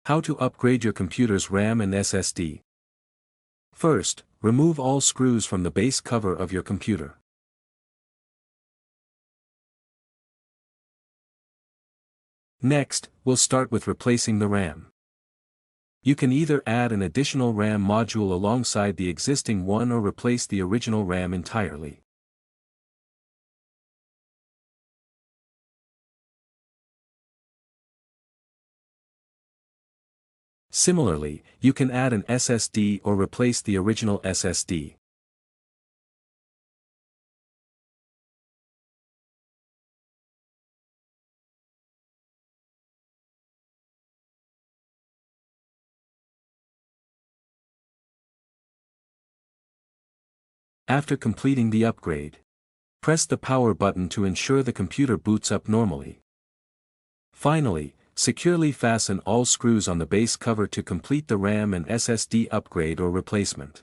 How to upgrade your computer's RAM and SSD. First, remove all screws from the base cover of your computer. Next, we'll start with replacing the RAM. You can either add an additional RAM module alongside the existing one or replace the original RAM entirely. Similarly, you can add an SSD or replace the original SSD. After completing the upgrade, press the power button to ensure the computer boots up normally. Finally, securely fasten all screws on the base cover to complete the RAM and SSD upgrade or replacement.